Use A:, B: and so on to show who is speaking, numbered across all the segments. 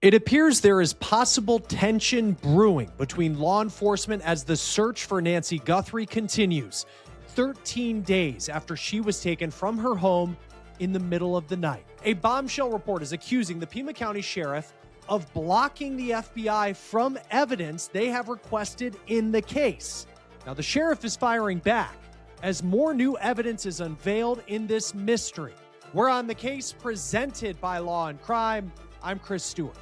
A: It appears there is possible tension brewing between law enforcement as the search for Nancy Guthrie continues, 13 days after she was taken from her home in the middle of the night. A bombshell report is accusing the Pima County Sheriff of blocking the FBI from evidence they have requested in the case. Now, the sheriff is firing back as more new evidence is unveiled in this mystery. We're on The Case, presented by Law&Crime. I'm Chris Stewart.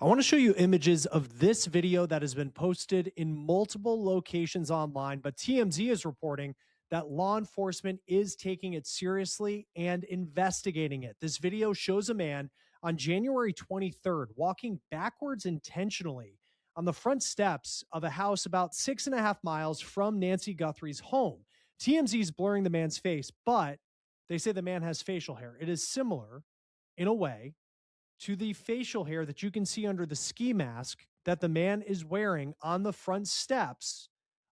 A: I want to show you images of this video that has been posted in multiple locations online, but TMZ is reporting that law enforcement is taking it seriously and investigating it. This video shows a man on January 23rd walking backwards intentionally on the front steps of a house about 6.5 miles from Nancy Guthrie's home. TMZ is blurring the man's face, but they say the man has facial hair. It is similar in a way to the facial hair that you can see under the ski mask that the man is wearing on the front steps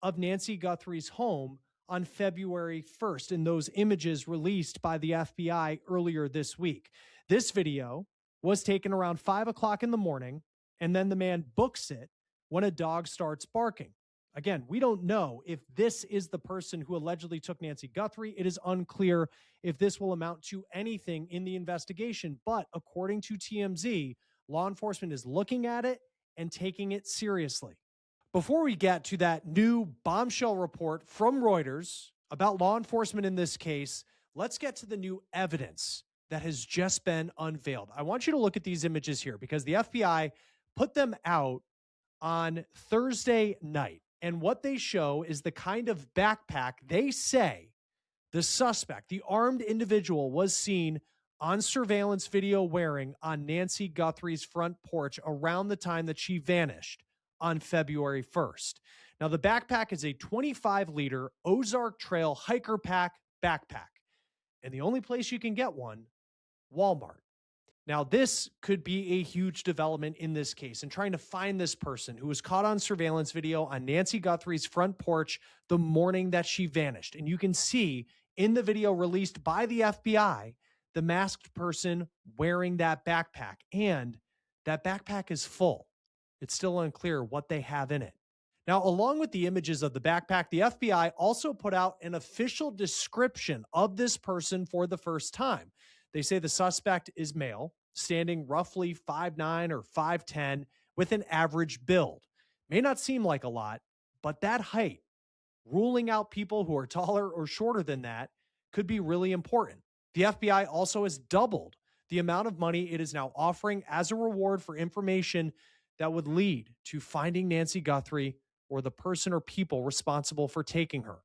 A: of Nancy Guthrie's home on February 1st in those images released by the FBI earlier this week. This video was taken around 5 o'clock in the morning, and then the man books it when a dog starts barking. Again, we don't know if this is the person who allegedly took Nancy Guthrie. It is unclear if this will amount to anything in the investigation, but according to TMZ, law enforcement is looking at it and taking it seriously. Before we get to that new bombshell report from Reuters about law enforcement in this case, let's get to the new evidence that has just been unveiled. I want you to look at these images here because the FBI put them out on Thursday night. And what they show is the kind of backpack they say the suspect, the armed individual, was seen on surveillance video wearing on Nancy Guthrie's front porch around the time that she vanished on February 1st. Now, the backpack is a 25-liter Ozark Trail hiker pack backpack. And the only place you can get one, Walmart. Now, this could be a huge development in this case, and trying to find this person who was caught on surveillance video on Nancy Guthrie's front porch the morning that she vanished. And you can see in the video released by the FBI, the masked person wearing that backpack. And that backpack is full. It's still unclear what they have in it. Now, along with the images of the backpack, the FBI also put out an official description of this person for the first time. They say the suspect is male, standing roughly 5'9" or 5'10", with an average build. May not seem like a lot, but that height, ruling out people who are taller or shorter than that, could be really important. The FBI also has doubled the amount of money it is now offering as a reward for information that would lead to finding Nancy Guthrie or the person or people responsible for taking her.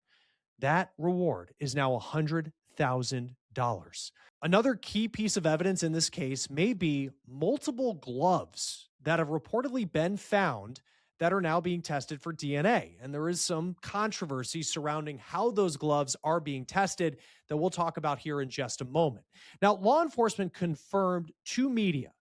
A: That reward is now $100,000. Another key piece of evidence in this case may be multiple gloves that have reportedly been found that are now being tested for DNA. And there is some controversy surrounding how those gloves are being tested that we'll talk about here in just a moment. Now, law enforcement confirmed to media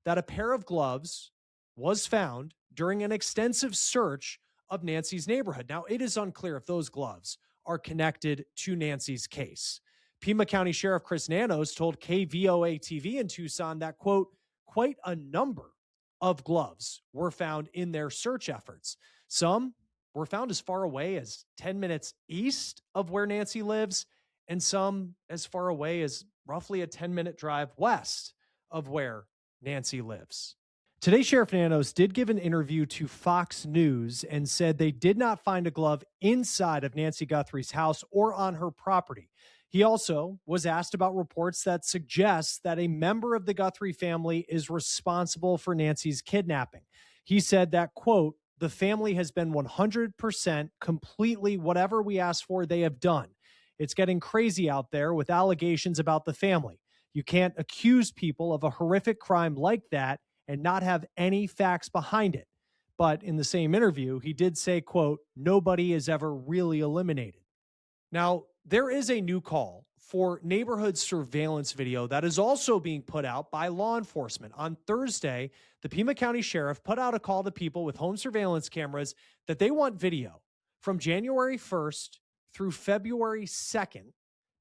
A: that a pair of gloves was found during an extensive search of Nancy's neighborhood. Now, it is unclear if those gloves are connected to Nancy's case. Pima County Sheriff Chris Nanos told KVOA-TV in Tucson that, quote, quite a number of gloves were found in their search efforts. Some were found as far away as 10 minutes east of where Nancy lives, and some as far away as roughly a 10-minute drive west of where Nancy lives. Today, Sheriff Nanos did give an interview to Fox News and said they did not find a glove inside of Nancy Guthrie's house or on her property. He also was asked about reports that suggest that a member of the Guthrie family is responsible for Nancy's kidnapping. He said that, quote, the family has been 100% completely whatever we asked for, they have done. It's getting crazy out there with allegations about the family. You can't accuse people of a horrific crime like that and not have any facts behind it. But in the same interview, he did say, quote, nobody is ever really eliminated. Now, there is a new call for neighborhood surveillance video that is also being put out by law enforcement. On Thursday, the Pima County Sheriff put out a call to people with home surveillance cameras that they want video from January 1st through February 2nd,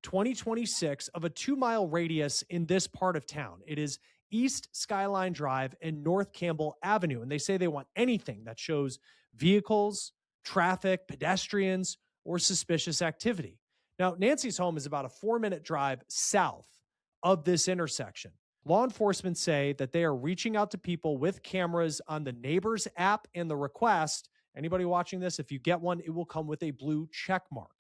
A: 2026, of a 2-mile radius in this part of town. It is East Skyline Drive and North Campbell Avenue. And they say they want anything that shows vehicles, traffic, pedestrians, or suspicious activity. Now, Nancy's home is about a 4-minute drive south of this intersection. Law enforcement say that they are reaching out to people with cameras on the Neighbors app and the request. Anybody watching this, if you get one, it will come with a blue check mark.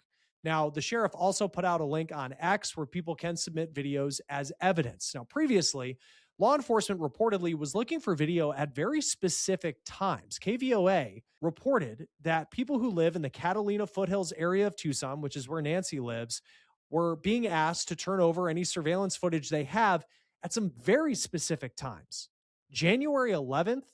A: Now, the sheriff also put out a link on X where people can submit videos as evidence. Now, previously, law enforcement reportedly was looking for video at very specific times. KVOA reported that people who live in the Catalina foothills area of Tucson, which is where Nancy lives, were being asked to turn over any surveillance footage they have at some very specific times. January 11th,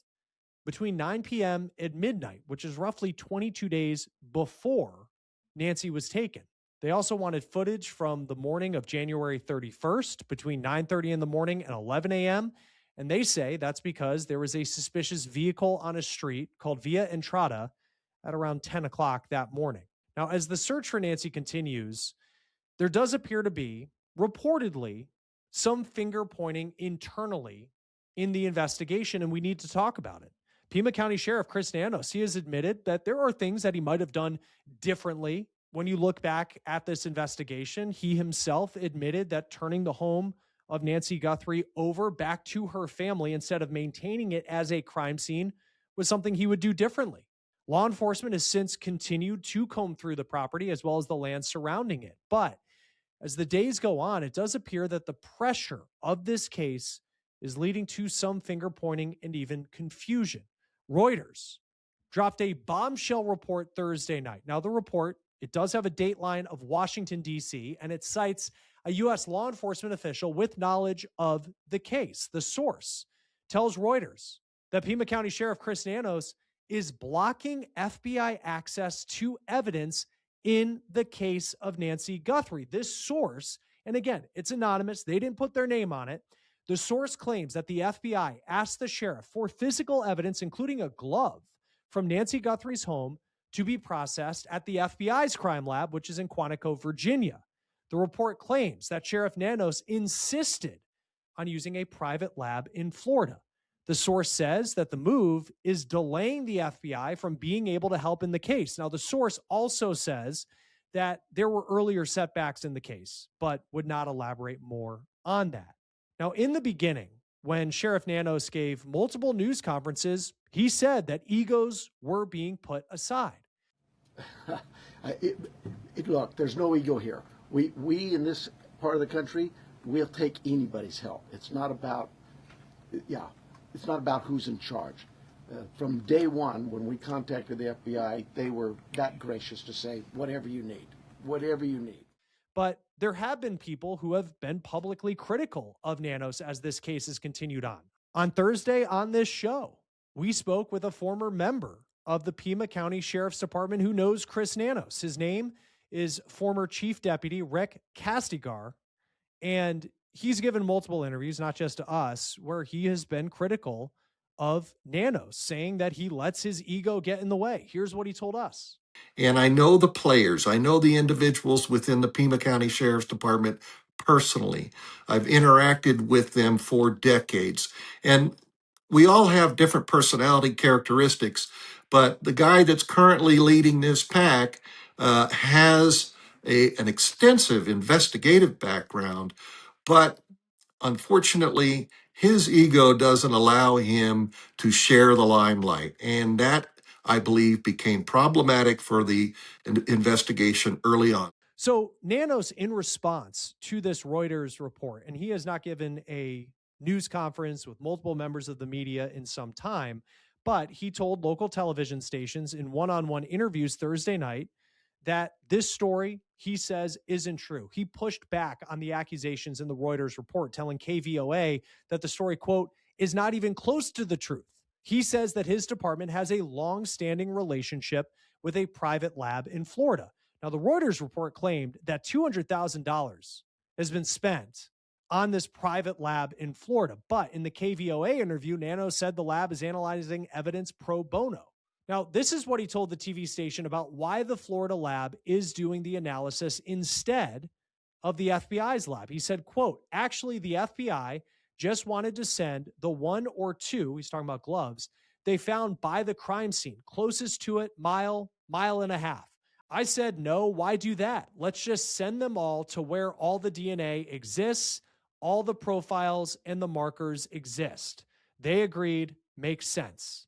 A: between 9 p.m. and midnight, which is roughly 22 days before Nancy was taken. They also wanted footage from the morning of January 31st between 9:30 in the morning and 11 a.m. And they say that's because there was a suspicious vehicle on a street called Via Entrada at around 10 o'clock that morning. Now, as the search for Nancy continues, there does appear to be, reportedly, some finger pointing internally in the investigation, and we need to talk about it. Pima County Sheriff Chris Nanos, he has admitted that there are things that he might have done differently. When you look back at this investigation, he himself admitted that turning the home of Nancy Guthrie over back to her family instead of maintaining it as a crime scene was something he would do differently. Law enforcement has since continued to comb through the property as well as the land surrounding it. But as the days go on, it does appear that the pressure of this case is leading to some finger pointing and even confusion. Reuters dropped a bombshell report Thursday night. Now, the report, it does have a dateline of Washington, D.C., and it cites a U.S. law enforcement official with knowledge of the case. The source tells Reuters that Pima County Sheriff Chris Nanos is blocking FBI access to evidence in the case of Nancy Guthrie. This source, and again, it's anonymous, they didn't put their name on it. The source claims that the FBI asked the sheriff for physical evidence, including a glove from Nancy Guthrie's home, to be processed at the FBI's crime lab, which is in Quantico, Virginia. The report claims that Sheriff Nanos insisted on using a private lab in Florida. The source says that the move is delaying the FBI from being able to help in the case. Now, the source also says that there were earlier setbacks in the case, but would not elaborate more on that. Now, in the beginning, when Sheriff Nanos gave multiple news conferences, he said that egos were being put aside.
B: Look, there's no ego here. We in this part of the country, we'll take anybody's help. It's not about who's in charge. From day one, when we contacted the FBI, they were that gracious to say, whatever you need.
A: But there have been people who have been publicly critical of Nanos as this case has continued on. On Thursday on this show, we spoke with a former member of the Pima County Sheriff's Department who knows Chris Nanos. His name is former Chief Deputy Rick Castigar, and he's given multiple interviews, not just to us, where he has been critical of Nanos, saying that he lets his ego get in the way. Here's what he told us.
C: And I know the players. I know the individuals within the Pima County Sheriff's Department personally. I've interacted with them for decades. And we all have different personality characteristics, but the guy that's currently leading this pack has an extensive investigative background, but unfortunately, his ego doesn't allow him to share the limelight. And that, I believe, became problematic for the investigation early on.
A: So Nanos, in response to this Reuters report, and he has not given a news conference with multiple members of the media in some time, but he told local television stations in one-on-one interviews Thursday night that this story, he says, isn't true. He pushed back on the accusations in the Reuters report, telling KVOA that the story, quote, is not even close to the truth. He says that his department has a long-standing relationship with a private lab in Florida. Now, the Reuters report claimed that $200,000 has been spent on this private lab in Florida. But in the KVOA interview, Nanos said the lab is analyzing evidence pro bono. Now, this is what he told the TV station about why the Florida lab is doing the analysis instead of the FBI's lab. He said, quote, actually, the FBI just wanted to send the one or two, he's talking about gloves, they found by the crime scene, closest to it, mile and a half. I said, no, why do that? Let's just send them all to where all the DNA exists, all the profiles and the markers exist. They agreed, makes sense.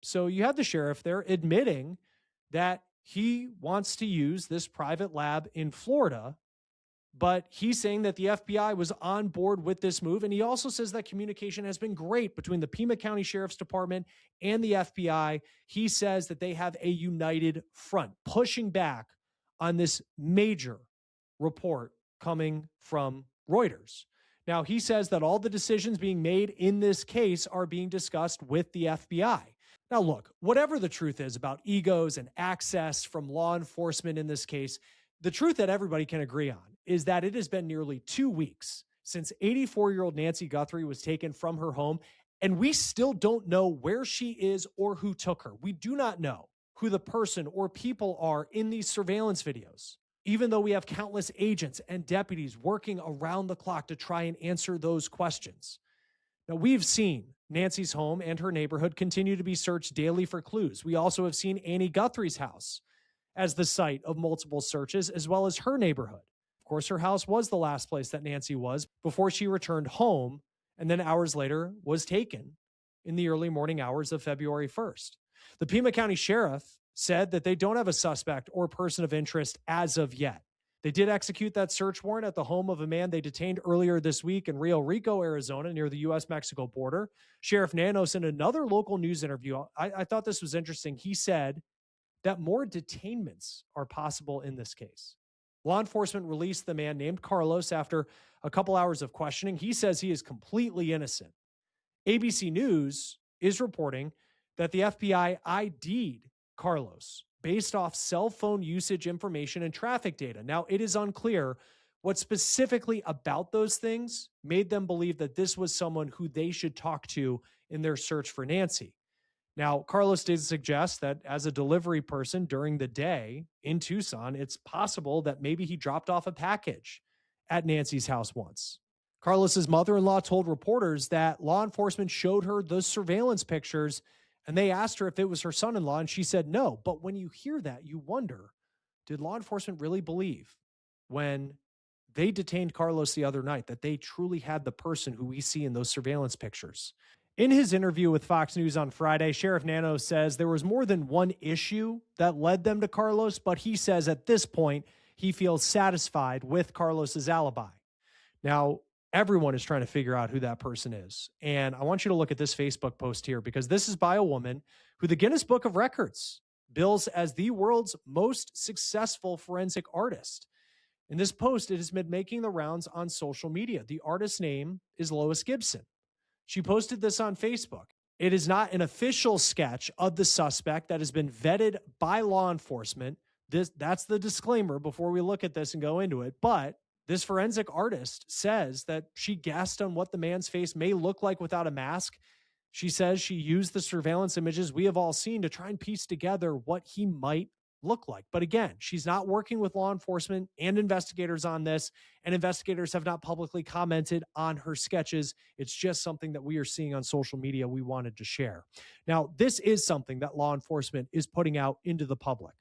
A: So you have the sheriff there admitting that he wants to use this private lab in Florida, but he's saying that the FBI was on board with this move. And he also says that communication has been great between the Pima County Sheriff's Department and the FBI. He says that they have a united front pushing back on this major report coming from Reuters. Now, he says that all the decisions being made in this case are being discussed with the FBI. Now, look, whatever the truth is about egos and access from law enforcement in this case, the truth that everybody can agree on is that it has been nearly 2 weeks since 84-year-old Nancy Guthrie was taken from her home, and we still don't know where she is or who took her. We do not know who the person or people are in these surveillance videos, even though we have countless agents and deputies working around the clock to try and answer those questions. Now, we've seen Nancy's home and her neighborhood continue to be searched daily for clues. We also have seen Annie Guthrie's house as the site of multiple searches, as well as her neighborhood. Of course, her house was the last place that Nancy was before she returned home and then hours later was taken in the early morning hours of February 1st. The Pima County Sheriff said that they don't have a suspect or person of interest as of yet. They did execute that search warrant at the home of a man they detained earlier this week in Rio Rico, Arizona, near the U.S.-Mexico border. Sheriff Nanos, in another local news interview, I thought this was interesting. He said that more detainments are possible in this case. Law enforcement released the man named Carlos after a couple hours of questioning. He says he is completely innocent. ABC News is reporting that the FBI ID'd Carlos based off cell phone usage information and traffic data. Now, it is unclear what specifically about those things made them believe that this was someone who they should talk to in their search for Nancy. Now, Carlos did suggest that as a delivery person during the day in Tucson, it's possible that maybe he dropped off a package at Nancy's house once. Carlos's mother-in-law told reporters that law enforcement showed her those surveillance pictures and they asked her if it was her son-in-law, and she said no. But when you hear that, you wonder, did law enforcement really believe when they detained Carlos the other night that they truly had the person who we see in those surveillance pictures? In his interview with Fox News on Friday, Sheriff Nanos says there was more than one issue that led them to Carlos, but he says at this point, he feels satisfied with Carlos's alibi. Now, everyone is trying to figure out who that person is. And I want you to look at this Facebook post here, because this is by a woman who the Guinness Book of Records bills as the world's most successful forensic artist. In this post, it has been making the rounds on social media. The artist's name is Lois Gibson. She posted this on Facebook. It is not an official sketch of the suspect that has been vetted by law enforcement. That's the disclaimer before we look at this and go into it. But this forensic artist says that she guessed on what the man's face may look like without a mask. She says she used the surveillance images we have all seen to try and piece together what he might look like. But again, she's not working with law enforcement and investigators on this, and investigators have not publicly commented on her sketches. It's just something that we are seeing on social media we wanted to share. Now, this is something that law enforcement is putting out into the public.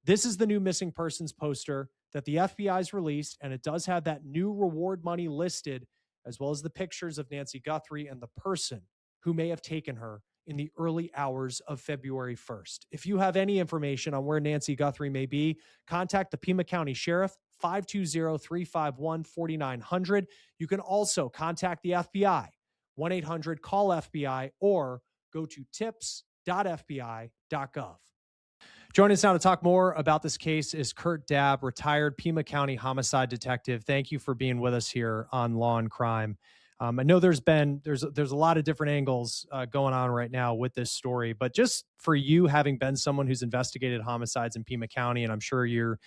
A: This is the new missing persons poster that the FBI's released, and it does have that new reward money listed, as well as the pictures of Nancy Guthrie and the person who may have taken her in the early hours of February 1st. If you have any information on where Nancy Guthrie may be, contact the Pima County Sheriff, 520-351-4900. You can also contact the FBI, 1-800-CALL-FBI, or go to tips.fbi.gov. Joining us now to talk more about this case is Kurt Dabb, retired Pima County homicide detective. Thank you for being with us here on Law and Crime. I know there's a lot of different angles going on right now with this story, but just for you, having been someone who's investigated homicides in Pima County, and I'm sure you're,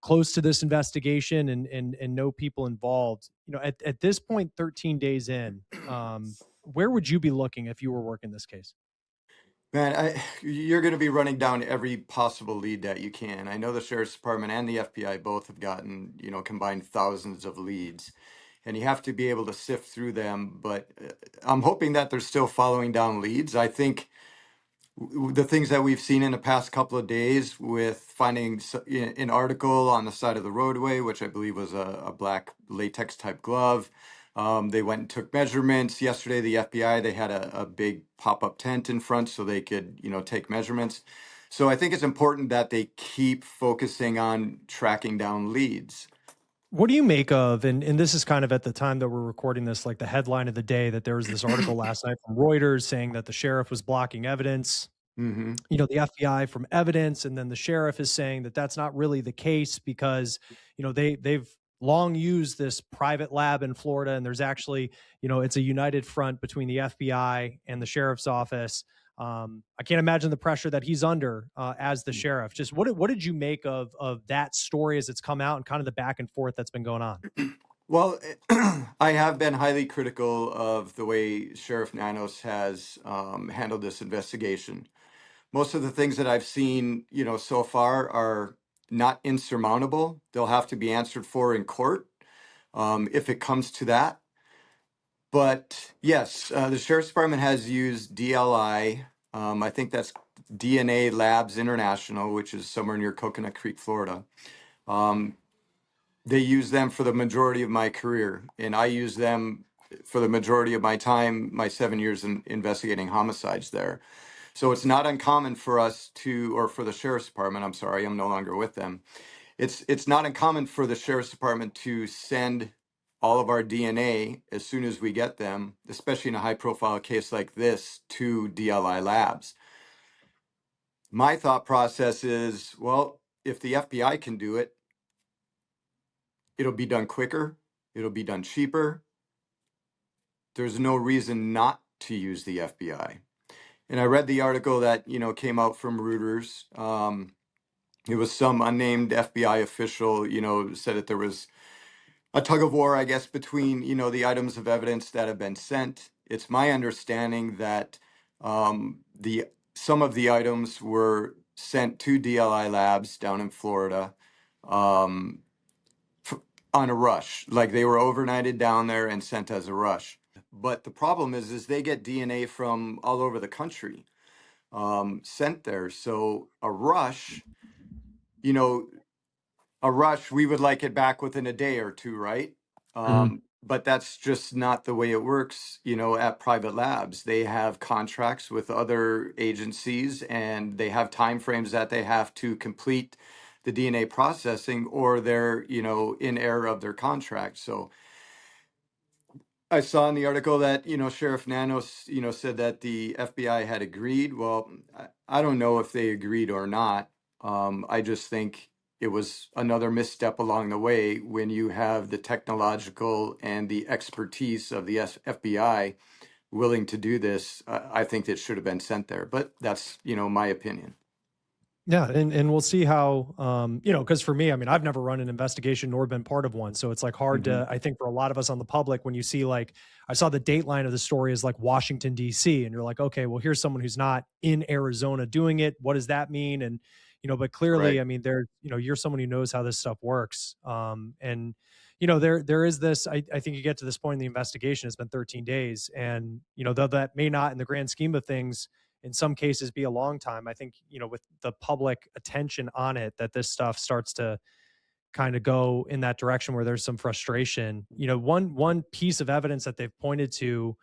A: close to this investigation and know people involved, at this point, 13 days in, where would you be looking if you were working this case?
D: Man, you're going to be running down every possible lead that you can. I know the sheriff's department and the FBI both have gotten, combined thousands of leads, and you have to be able to sift through them. But I'm hoping that they're still following down leads. I think the things that we've seen in the past couple of days with finding an article on the side of the roadway, which I believe was a black latex type glove. They went and took measurements. Yesterday, the FBI, they had a big pop-up tent in front so they could, take measurements. So I think it's important that they keep focusing on tracking down leads.
A: What do you make of, and this is kind of at the time that we're recording this, like the headline of the day, that there was this article last night from Reuters saying that the sheriff was blocking evidence,
D: Mm-hmm.
A: the FBI from evidence, and then the sheriff is saying that that's not really the case because, they've long used this private lab in Florida, and there's actually, it's a united front between the FBI and the sheriff's office. I can't imagine the pressure that he's under as the sheriff. Just what did you make of that story as it's come out and kind of the back and forth that's been going on?
D: Well, I have been highly critical of the way Sheriff Nanos has handled this investigation. Most of the things that I've seen, so far are not insurmountable. They'll have to be answered for in court if it comes to that. But yes, the Sheriff's Department has used DLI. I think that's DNA Labs International, which is somewhere near Coconut Creek, Florida. They use them for the majority of my career, and I use them for the majority of my time, my 7 years in investigating homicides there. So it's not uncommon for us to, or for the Sheriff's Department, I'm sorry, I'm no longer with them. It's not uncommon for the Sheriff's Department to send all of our DNA as soon as we get them, especially in a high profile case like this, to DLI Labs. My thought process is, well, if the FBI can do it, it'll be done quicker, it'll be done cheaper. There's no reason not to use the FBI. And I read the article that, came out from Reuters. It was some unnamed FBI official, said that there was a tug of war, I guess, between, the items of evidence that have been sent. It's my understanding that some of the items were sent to DLI Labs down in Florida on a rush, like they were overnighted down there and sent as a rush. But the problem is they get DNA from all over the country sent there. So you know, a rush, we would like it back within a day or two, right?
A: Mhm.
D: But that's just not the way it works, at private labs. They have contracts with other agencies and they have timeframes that they have to complete the DNA processing or they're, in error of their contract. So I saw in the article that, Sheriff Nanos, said that the FBI had agreed. Well, I don't know if they agreed or not. I just think it was another misstep along the way when you have the technological and the expertise of the FBI willing to do this. I think it should have been sent there, but that's, my opinion.
A: Yeah, and we'll see how, because for me, I mean, I've never run an investigation nor been part of one, so it's like hard
D: Hmm.
A: to, I think, for a lot of us on the public, when you see like, I saw the dateline of the story is like Washington D.C., and you're like, okay, well, here's someone who's not in Arizona doing it. What does that mean? And but clearly,
D: Right.
A: I mean, you're someone who knows how this stuff works, and there is this. I think you get to this point in the investigation. It's been 13 days, and though that may not, in the grand scheme of things, in some cases be a long time. I think, with the public attention on it, that this stuff starts to kind of go in that direction where there's some frustration. One piece of evidence that they've pointed to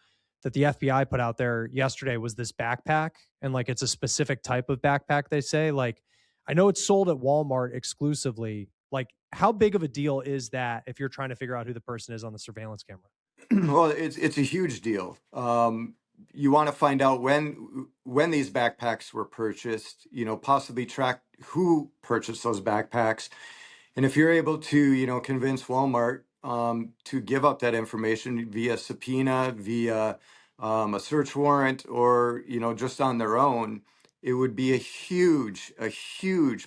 A: that the FBI put out there yesterday was this backpack, and like it's a specific type of backpack. They say, like, I know it's sold at Walmart exclusively. Like, how big of a deal is that if you're trying to figure out who the person is on the surveillance camera?
D: Well, it's a huge deal. You want to find out when these backpacks were purchased, possibly track who purchased those backpacks. And if you're able to, convince Walmart to give up that information via subpoena, via a search warrant, or, just on their own, it would be a huge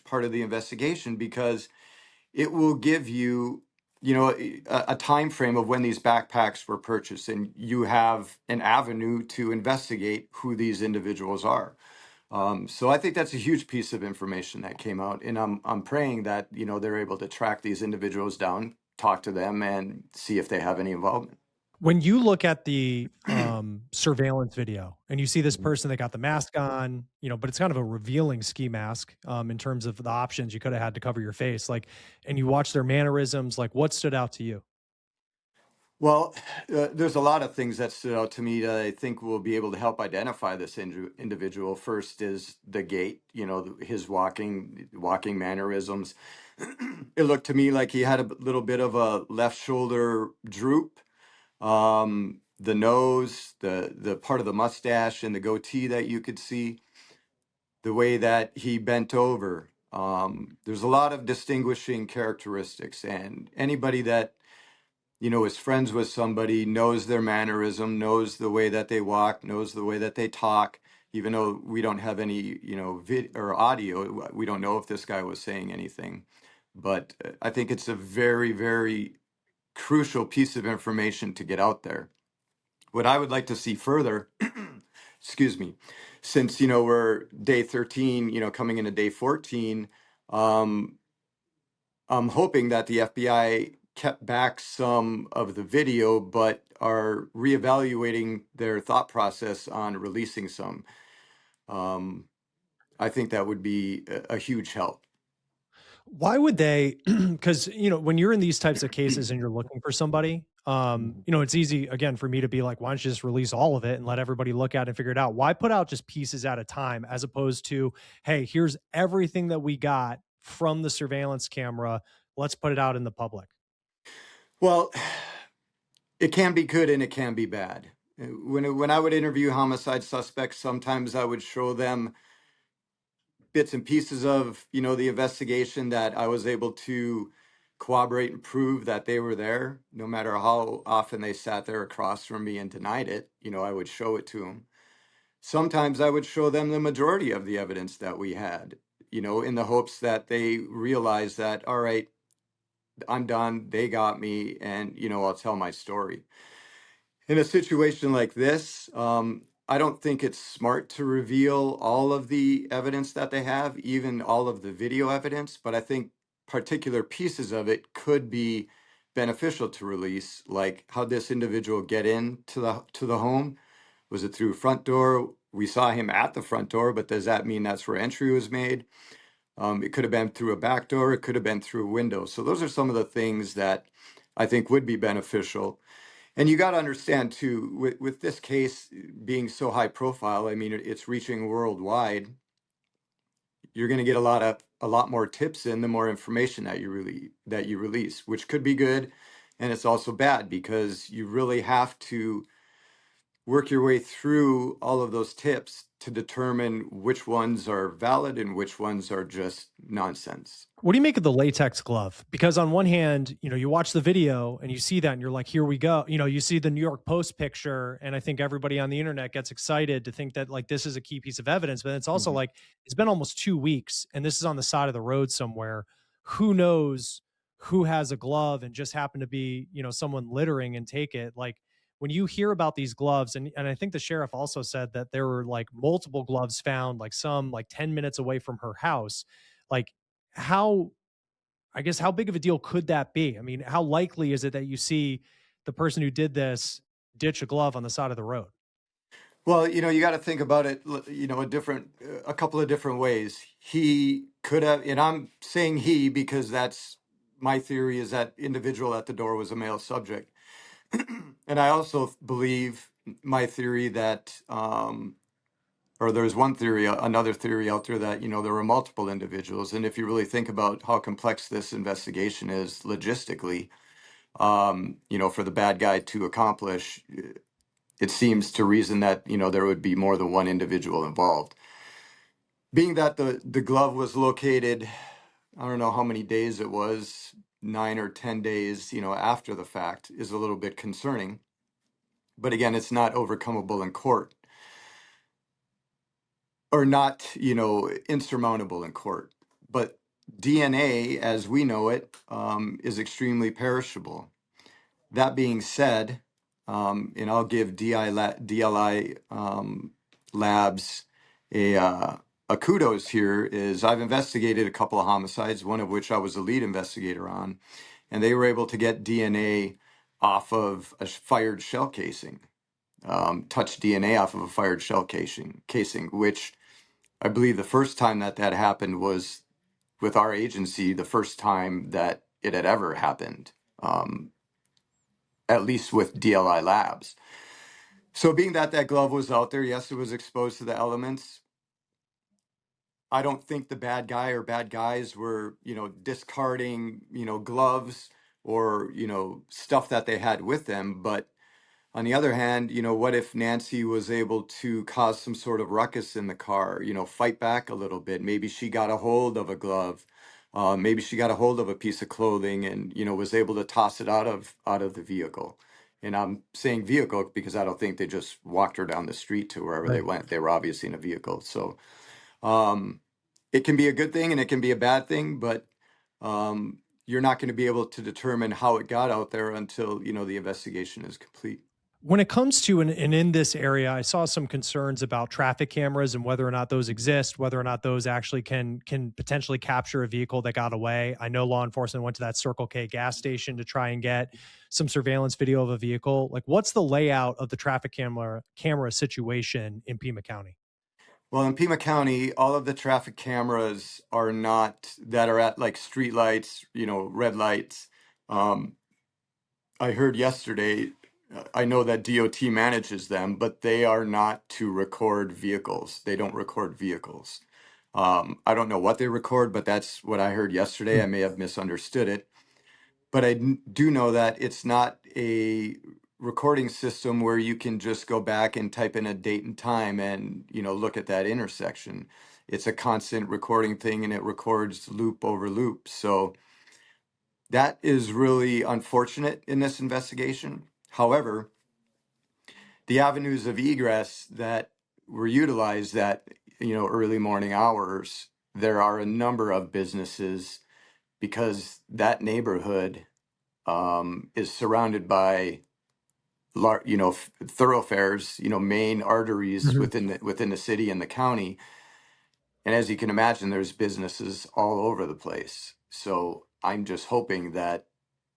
D: part of the investigation because it will give you, a time frame of when these backpacks were purchased, and you have an avenue to investigate who these individuals are. So I think that's a huge piece of information that came out, and I'm praying that they're able to track these individuals down, talk to them, and see if they have any involvement.
A: When you look at the surveillance video and you see this
B: Mhm.
A: person that got the mask on, but it's kind of a revealing ski mask in terms of the options you could have had to cover your face, like, and you watch their mannerisms, like, what stood out to you?
D: Well, there's a lot of things that stood out to me that I think will be able to help identify this individual. First is the gait, his walking mannerisms. It looked to me like he had a little bit of a left shoulder droop. The nose, the part of the mustache and the goatee that you could see, the way that he bent over. There's a lot of distinguishing characteristics, and anybody that is friends with somebody, knows their mannerism, knows the way that they walk, knows the way that they talk. Even though we don't have any, vid or audio, we don't know if this guy was saying anything. But I think it's a very, very crucial piece of information to get out there. What I would like to see further, excuse me, since we're day 13, coming into day 14, um, I'm hoping that the FBI kept back some of the video, but are reevaluating their thought process on releasing some. Um, I think that would be a huge help.
A: Why would they? Because when you're in these types of cases and you're looking for somebody,
B: Mhm.
A: it's easy again for me to be like, why don't you just release all of it and let everybody look at it and figure it out? Why put out just pieces at a time as opposed to, hey, here's everything that we got from the surveillance camera. Let's put it out in the public.
D: Well, it can be good and it can be bad. When I would interview homicide suspects, sometimes I would show them bits and pieces of the investigation that I was able to corroborate and prove that they were there. No matter how often they sat there across from me and denied it, I would show it to them. Sometimes I would show them the majority of the evidence that we had, in the hopes that they realize that, all right, I'm done, they got me, and I'll tell my story. In a situation like this, I don't think it's smart to reveal all of the evidence that they have, even all of the video evidence, but I think particular pieces of it could be beneficial to release, like how this individual get into the home. Was it through front door? We saw him at the front door, but does that mean that's where entry was made? It could have been through a back door. It could have been through a window. So those are some of the things that I think would be beneficial. And you got to understand too, with this case being so high profile, I mean, it's reaching worldwide. You're going to get a lot more tips in the more information that you release, which could be good, and it's also bad because you really have to work your way through all of those tips to determine which ones are valid and which ones are just nonsense.
A: What do you make of the latex glove? Because on one hand, you watch the video and you see that and you're like, here we go. You see the New York Post picture, and I think everybody on the internet gets excited to think that like this is a key piece of evidence. But it's also
B: Mhm.
A: like it's been almost 2 weeks and this is on the side of the road somewhere. Who knows who has a glove and just happened to be, someone littering and take it. Like when you hear about these gloves, and I think the sheriff also said that there were like multiple gloves found, like some like 10 minutes away from her house. Like how I guess how big of a deal could that be? I mean, how likely is it that you see the person who did this ditch a glove on the side of the road?
D: Well, you got to think about it, a couple of different ways. He could have, and I'm saying he because that's my theory is that individual at the door was a male subject. And I also believe my theory that, or there's one theory, another theory out there that, there were multiple individuals. And if you really think about how complex this investigation is logistically, for the bad guy to accomplish, it seems to reason that, there would be more than one individual involved. Being that the glove was located, I don't know how many days it was, 9 or 10 days, after the fact, is a little bit concerning. But again, it's not overcomable in court, or not, insurmountable in court. But DNA, as we know it, is extremely perishable. That being said, and I'll give DLI labs a kudos here is I've investigated a couple of homicides, one of which I was the lead investigator on, and they were able to get DNA off of a fired shell casing, touch DNA off of a fired shell casing, which I believe the first time that that happened was with our agency, the first time that it had ever happened, at least with DLI Labs. So being that that glove was out there, yes, it was exposed to the elements. I don't think the bad guy or bad guys were, discarding, gloves or, stuff that they had with them. But on the other hand, what if Nancy was able to cause some sort of ruckus in the car, fight back a little bit? Maybe she got a hold of a glove. Maybe she got a hold of a piece of clothing and, was able to toss it out of the vehicle. And I'm saying vehicle because I don't think they just walked her down the street to wherever they
A: Right.
D: went. They were obviously in a vehicle. So, um, it can be a good thing and it can be a bad thing, but you're not going to be able to determine how it got out there until the investigation is complete.
A: When it comes to and in this area, I saw some concerns about traffic cameras and whether or not those exist, whether or not those actually can potentially capture a vehicle that got away. I know law enforcement went to that Circle K gas station to try and get some surveillance video of a vehicle. Like, what's the layout of the traffic camera situation in Pima County?
D: Well, in Pima County, all of the traffic cameras are not that are at like street lights, red lights. Um, I heard yesterday, I know that DOT manages them, but they are not to record vehicles. They don't record vehicles. I don't know what they record, but that's what I heard yesterday. I may have misunderstood it. But do know that it's not a recording system where you can just go back and type in a date and time and, look at that intersection. It's a constant recording thing and it records loop over loop. So that is really unfortunate in this investigation. However, the avenues of egress that were utilized that, early morning hours, there are a number of businesses because that neighborhood is surrounded by thoroughfares, main arteries
A: Mhm.
D: within the city and the county. And as you can imagine, there's businesses all over the place. So I'm just hoping that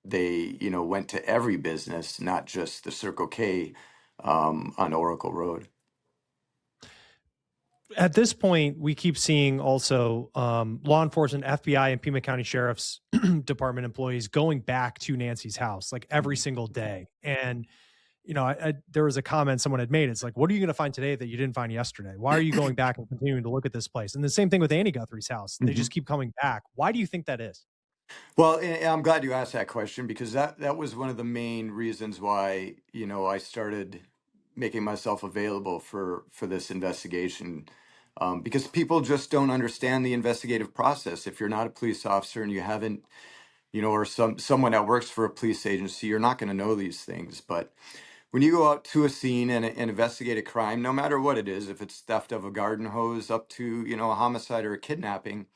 D: they, went to every business, not just the Circle K on Oracle Road.
A: At this point, we keep seeing also law enforcement, FBI, and Pima County Sheriff's Department employees going back to Nancy's house like every single day. And there was a comment someone had made. It's like, what are you going to find today that you didn't find yesterday? Why are you going back and continuing to look at this place? And the same thing with Annie Guthrie's house. They
D: Mhm.
A: just keep coming back. Why do you think that is?
D: Well, and I'm glad you asked that question because that was one of the main reasons why, I started making myself available for this investigation. Because people just don't understand the investigative process. If you're not a police officer and you haven't, or someone that works for a police agency, you're not going to know these things. But when you go out to a scene and investigate a crime, no matter what it is, if it's theft of a garden hose up to, a homicide or a kidnapping,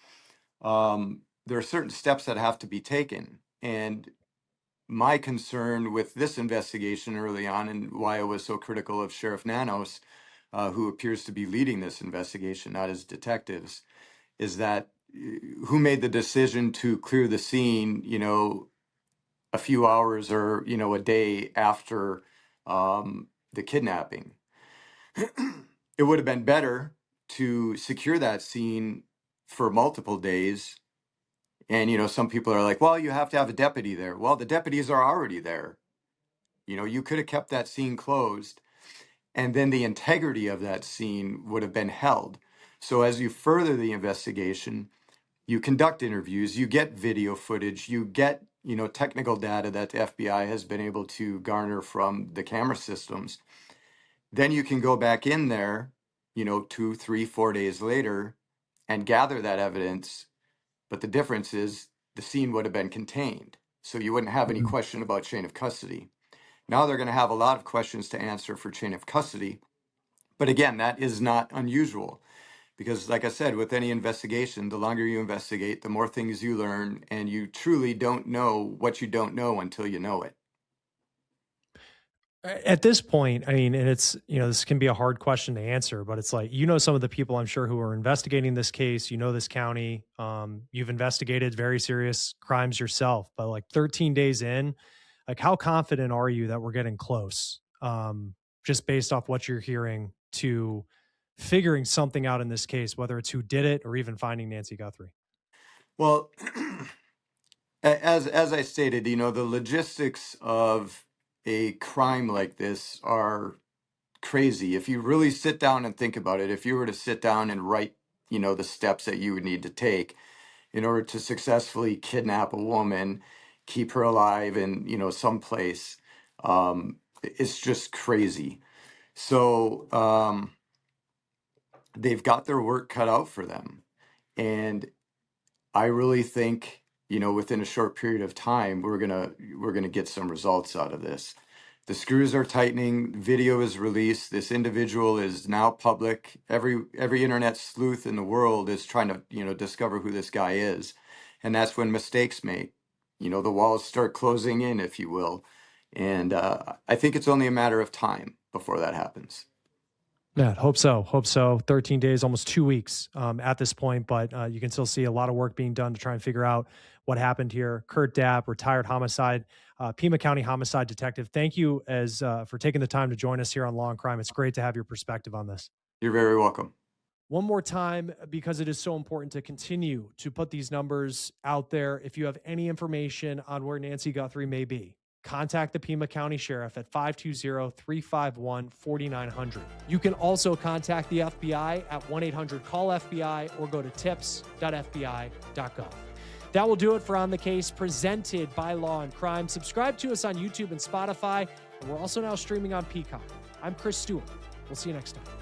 D: there are certain steps that have to be taken. And my concern with this investigation early on and why I was so critical of Sheriff Nanos, who appears to be leading this investigation, not his detectives, is that who made the decision to clear the scene, a few hours or, a day after the kidnapping. It would have been better to secure that scene for multiple days. And, some people are like, well, you have to have a deputy there. Well, the deputies are already there. You could have kept that scene closed and then the integrity of that scene would have been held. So as you further the investigation, you conduct interviews, you get video footage, you get, technical data that the FBI has been able to garner from the camera systems. Then you can go back in there, 2, 3, 4 days later and gather that evidence. But the difference is the scene would have been contained. So you wouldn't have any
A: Mhm.
D: question about chain of custody. Now they're going to have a lot of questions to answer for chain of custody. But again, that is not unusual because, like I said, with any investigation, the longer you investigate, the more things you learn, and you truly don't know what you don't know until you know it.
A: At this point, I mean, and it's, this can be a hard question to answer, but it's like, some of the people I'm sure who are investigating this case, this county, you've investigated very serious crimes yourself, but like 13 days in, like how confident are you that we're getting close? Just based off what you're hearing to figuring something out in this case, whether it's who did it or even finding Nancy Guthrie.
D: Well, as I stated, the logistics of a crime like this are crazy. If you really sit down and think about it, if you were to sit down and write, the steps that you would need to take in order to successfully kidnap a woman, keep her alive in, someplace, it's just crazy. So they've got their work cut out for them. And I really think, within a short period of time, we're gonna get some results out of this. The screws are tightening. Video is released. This individual is now public. Every internet sleuth in the world is trying to, discover who this guy is, and that's when mistakes make. The walls start closing in, if you will, and I think it's only a matter of time before that happens.
A: Yeah, hope so. Hope so. 13 days, almost 2 weeks at this point, but you can still see a lot of work being done to try and figure out what happened here. Kurt Dapp, retired homicide, Pima County homicide detective. Thank you for taking the time to join us here on Law and Crime. It's great to have your perspective on this.
D: You're very welcome.
A: One more time, because it is so important to continue to put these numbers out there. If you have any information on where Nancy Guthrie may be, contact the Pima County Sheriff at 520-351-4900. You can also contact the FBI at 1-800-CALL-FBI or go to tips.fbi.gov. That will do it for On the Case, presented by Law and Crime. Subscribe to us on YouTube and Spotify, and we're also now streaming on Peacock. I'm Chris Stewart. We'll see you next time.